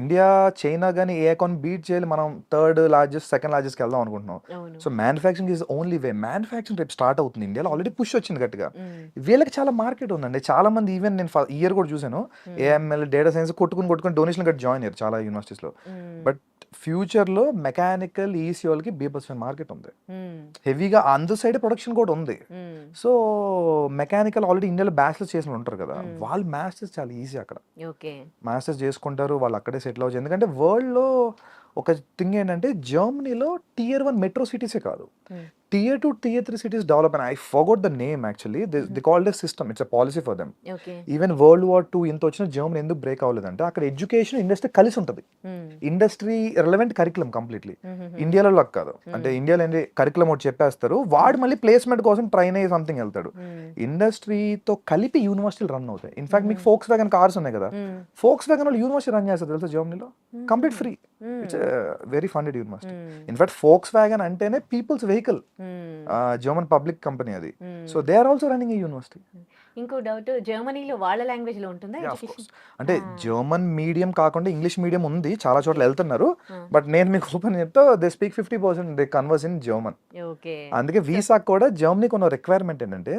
India China కానీ ఏ అకౌంట్ బీట్ చేయాలి, మనం థర్డ్ లార్జెస్ట్ సెకండ్ లార్జెస్ట్ వెళ్దాం అనుకుంటున్నాం. అవును so manufacturing is only way. Manufacturing రేపు స్టార్ట్ అవుతుంది ఇండియాలో, ఆల్రెడీ పుష్ వచ్చింది గట్టిగా. వీళ్ళకి చాలా మార్కెట్ ఉందండి. చాలా మంది ఈవెన్ నేను ఇయర్ కూడా చూసాను, ఏఎంఎల్ డేటా సైన్స్ కొట్టుకుని డొనేషన్ కట్టి జాయిన్ అయ్యారు చాలా యూనివర్సిటీస్ లో. బట్ ఫ్యూచర్ లో మెకానికల్ ఈసీ వాళ్ళకి బీభత్సమైన మార్కెట్ ఉంది, హెవీగా అందు సైడ్ ప్రొడక్షన్ కూడా ఉంది. సో మెకానికల్ ఆల్రెడీ ఇండియాలో బ్యాచిలర్స్ చేసిన ఉంటారు కదా, వాళ్ళు మాస్టర్స్ చాలా ఈజీ అక్కడ ఓకే మాస్టర్స్ చేసుకుంటారు, వాళ్ళు అక్కడే సెటిల్ అవ్వచ్చు. ఎందుకంటే వరల్డ్ లో ఒక థింగ్ ఏంటంటే జర్మనీలో Tier 1 మెట్రో సిటీసే కాదు, Tier 2 Tier 3 సిటీస్ డెవలప్ అయినా. I forgot the name actually. They called a system, it's a policy for them. Okay even World War II ఇంత వచ్చిన జర్మనీ ఎందుకు బ్రేక్ అవ్వలేదంటే అక్కడ ఎడ్యుకేషన్ ఇండస్ట్రీ కలిసి ఉంటుంది. Industry relevant curriculum completely. ఇండియాలో లాగా కాదు. అంటే ఇండియాలో ఏంటి కరికులం ఒకటి చెప్పేస్తారు, వాడు మళ్ళీ ప్లేస్మెంట్ కోసం ట్రైన్ అయ్యి సంథింగ్ వెళ్తాడు. ఇండస్ట్రీతో కలిపి యూనివర్సిటీలు రన్ అవుతాయి. ఇన్ఫాక్ట్ మీకు ఫోక్స్ వ్యాగన్ కార్స్ ఉన్నాయి కదా, ఫోక్స్ వ్యాగన్ వాళ్ళు యూనివర్సిటీ రన్ చేస్తారు తెలుసా జర్మనీలో, complete free. It's very funded university. In fact Volkswagen అంటేనే people's vehicle, German public company అది. So they are also running a university. ఇంకో డౌట్, జర్మనీలో వాళ్ళ లాంగ్వేజ్ లో ఉంటుందా ఎడ్యుకేషన్? అంటే జర్మన్ మీడియం కాకుండా ఇంగ్లీష్ మీడియం ఉంది, చాలా చోట్ల వెళ్తున్నారు. బట్ నేను మీకు ఓపెన్ చెప్తా, they speak 50% they converse in German. Okay అందుకే వీసా కూడా జర్మనీకి ఉన్న రిక్వైర్మెంట్ ఏంటంటే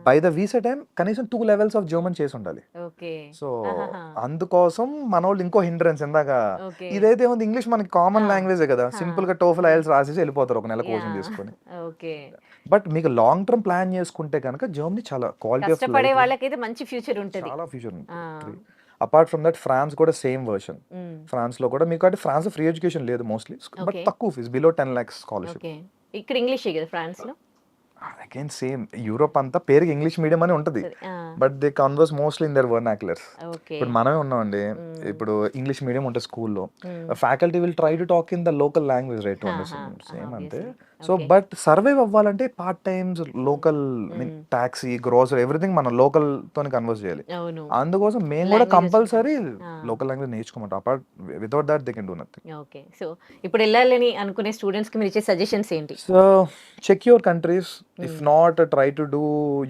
బై ద వీసా టైం కనీసం 2 levels ఆఫ్ జర్మన్ చేసి ఉండాలి. ఓకే సో అందుకోసం మన వాళ్ళు ఇంకో హిండ్రెన్స్ ఇందాక ఇదైతే ఉంది, ఇంగ్లీష్ మనకి కామన్ లాంగ్వేజ్ కదా, సింపుల్ గా టోఫెల్ ఐఎల్స్ రాసేసి వెళ్ళిపోతారు ఒక నెల కోచింగ్ తీసుకొని. ఓకే బట్ మీకు లాంగ్ టర్మ్ ప్లాన్ చేసుకుంటే కనుక జర్మనీ చాలా క్వాలిటీ ఆఫ్ కష్టపడే వాళ్ళకైతే మంచి ఫ్యూచర్ ఉంటది. చాలా ఫ్యూచర్ ఉంటుంది. అపార్ట్ ఫ్రమ్ దట్ ఫ్రాన్స్ కూడా సేమ్ వర్షన్. ఫ్రాన్స్ లో కూడా మీకు అంటే ఫ్రాన్స్ ఫ్రీ ఎడ్యుకేషన్ లేదు మోస్ట్లీ, బట్ తక్కువ fee, below 10 lakhs scholarship. Okay ఇక్కడ ఇంగ్లీష్ కదా ఫ్రాన్స్ లో? అగైన్ సేమ్, యూరోప్ అంతా పేరుకి ఇంగ్లీష్ మీడియం అని ఉంటుంది, but they converse mostly in their vernaculars. ఇప్పుడు మనమే ఉన్నామండి, ఇప్పుడు ఇంగ్లీష్ మీడియం ఉంటుంది స్కూల్లో, faculty will try to talk in the local language right to understand, same అంతే. సో బట్ సర్వైవ్ అవ్వాలంటే part times local taxi grocery everything మనం local తోని కన్వర్స్ చేయాలి. అందుకోసం మేము కూడా కంపల్సరీ లోకల్ లాంగ్వేజ్ నేర్చుకోమంటాం. Apart without that they can do nothing. Okay so ఇప్పుడు వెళ్ళాలని అనుకునే స్టూడెంట్స్ కి మీరు ఇచ్చే సజెషన్స్ ఏంటి? So check your countries, if not try to do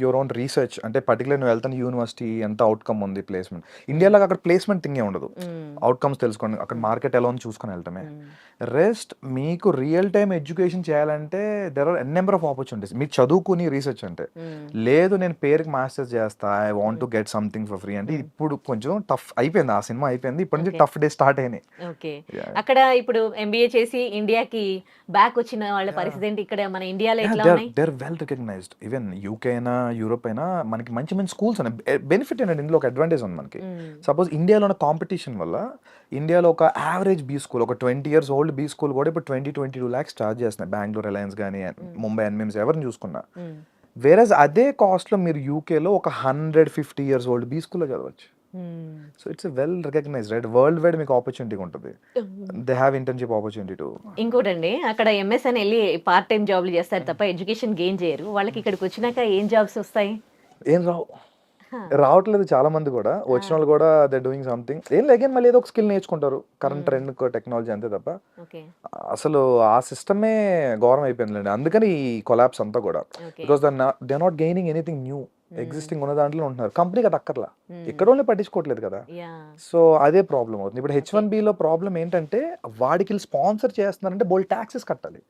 your own research. అంటే పర్టికులర్ నువ్వు వెళ్తాను యూనివర్సిటీ ఎంత అవుట్కమ్ ఉంది, ప్లేస్మెంట్. ఇండియాలో అక్కడ ప్లేస్మెంట్ థింగే ఉండదు, అవుట్కమ్స్ తెలుసుకోండి, అక్కడ మార్కెట్ ఎలా ఉంది చూసుకొని వెళ్ళటమే. రెస్ట్ మీకు రియల్ టైమ్ ఎడ్యుకేషన్ చేయాలంటే there are n number of opportunities. మీరు చదువుకుని రీసెర్చ్ అంటే లేదు, నేను పేరుకి మాస్టర్స్ చేస్తా, I want to get something for free అంటే ఇప్పుడు కొంచెం టఫ్ అయిపోయింది, ఆ సినిమా అయిపోయింది, ఇప్పటి నుంచి టఫ్ డే స్టార్ట్ అయినాయి. ఓకే అక్కడ ఇప్పుడు ఎంబీఏ చేసి ఇండియాకి బ్యాక్ వచ్చిన వాళ్ళ పరిస్థితి ఏంటి? ఇక్కడ మన ఇండియాలో ఎట్లా ఉన్నాయి? They're well recognised. Even UK అయినా యూరోప్ అయినా మనకి మంచి మంచి స్కూల్స్ ఉన్నాయి. బెనిఫిట్ ఏంటంటే ఇందులో ఒక అడ్వాంటేజ్ ఉంది మనకి. సపోజ్ ఇండియాలో ఉన్న కాంపిటీషన్ వల్ల ఇండియాలో ఒక యావరేజ్ బీ స్కూల్, ఒక 20 years ఓల్డ్ బీ స్కూల్ కూడా ఇప్పుడు 20-22 lakhs చార్జ్ చేస్తున్నాయి. బెంగళూరు రిలయన్స్ కానీ ముంబై ఎన్ఎంఎంస్ ఎవరిని చూసుకున్నా. వేరేజ్ అదే కాస్ట్ లో మీరు యూకేలో ఒక 150 years ఓల్డ్ బీ స్కూల్లో చదవచ్చు. So it's well recognised right, world wide మీకు ఆపర్చునిటీ ఉంటుంది. They have internship opportunity too. ఇంకోటండి అక్కడ ఎంఎస్ అని వెళ్ళి పార్ట్ టైం జాబ్లు చేస్తారు తప్ప ఎడ్యుకేషన్ గెయిన్ చేయరు. వాళ్ళకి ఇక్కడికి వచ్చినాక ఏం జాబ్స్ వస్తాయి? ఏం రావు. రావట్లేదు చాలా మంది కూడా, వచ్చిన వాళ్ళు కూడా దే డూయింగ్ సంథింగ్. ఏం అగైన్ మళ్ళీ ఏదో ఒక స్కిల్ నేర్చుకుంటారు, కరెంట్ ట్రెండ్ టెక్నాలజీ అంతే తప్ప ఓకే అసలు ఆ సిస్టమే ఘోరం అయిపోయిందండి. అందుకని ఈ కొలాప్స్ అంతా కూడా, okay because they not gaining anything new, existing ఉన్న దాంట్లో ఉంటున్నారు. కంపెనీకి అది అక్కర్లా, ఇక్కడ వాళ్ళని పట్టించుకోవట్లేదు కదా. యా సో అదే ప్రాబ్లం అవుతుంది. ఇప్పుడు H1B లో ప్రాబ్లం ఏంటంటే వాడికి స్పాన్సర్ చేస్తున్నారంటే బోల్ ట్యాక్సెస్ కట్టాలి.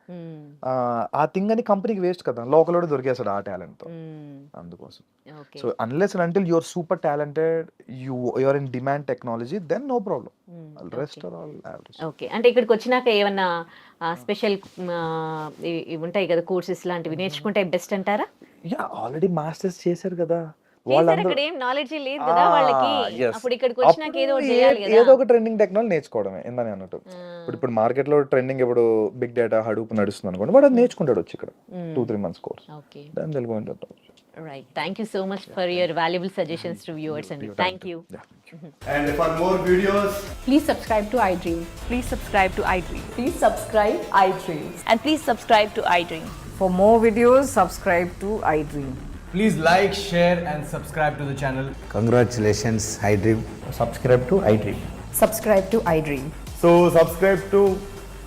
ఆ థింగ్ అని కంపెనీకి వేస్ట్ కదా, లోకల్ వాడు దొరికేస్తాడు ఆ టాలెంట్ తో, అందుకోసం. Okay so unless and until you're super talented, you're in demand technology, then no problem. Rest are all average. Okay అంటే ఇక్కడికి వచ్చినాక ఏమన్నా స్పెషల్ ఉంటాయి కదా కోర్సెస్ లాంటివి నేర్చుకుంటే బెస్ట్ అంటారా? యా ఆల్రెడీ మాస్టర్స్ చేశారు కదా చేశారు, వాళ్ళందరూ. అక్కడ ఏం నాలెడ్జ్ లేదు కదా వాళ్ళకి. yes. అప్పుడు ఇక్కడికి వచ్చినాక ఏదో ఒకటి చేయాలి కదా. ఏదో ఒక ట్రెండింగ్ టెక్నాలజీ నేర్చుకోవడమే ఇందని అన్నట్టు. ఇప్పుడు మార్కెట్ లో ట్రెండింగ్ ఇప్పుడు బిగ్ డేటా హడూప్ నడుస్తుంది అనుకోండి, వాడు అది నేర్చుకుంటాడు వచ్చి ఇక్కడ 2-3 months కోర్స్. ఓకే దాని Telugu right, thank you so much for your valuable suggestions to viewers అండి. Thank you. And for more videos, Please subscribe to iDream. Please subscribe to iDream. Please subscribe iDream. And please subscribe to iDream. For more videos, subscribe to iDream. please like, share, and subscribe to the channel. Congratulations, iDream. Subscribe to iDream. Subscribe to iDream. So subscribe to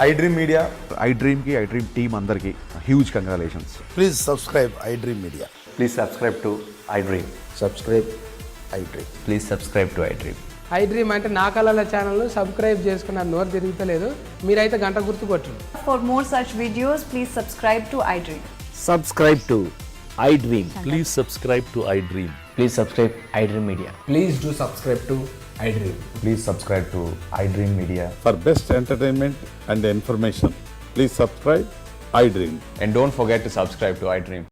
iDream Media. iDream ki iDream team అందరికి huge congratulations. Please subscribe iDream Media. Please subscribe to iDream. Subscribe iDream. Please subscribe to iDream. iDream అంటే నా కళల channel subscribe చేసుకున్న నోరు తిరుగుతలేదు, మీరైతే గంట గుర్తు కొట్టండి. For more such videos, please subscribe to iDream. Subscribe to iDream. Please subscribe to iDream. Please subscribe iDream Media. Please do subscribe to iDream. Please subscribe to iDream Media. For best entertainment and information, please subscribe iDream. And don't forget to subscribe to iDream.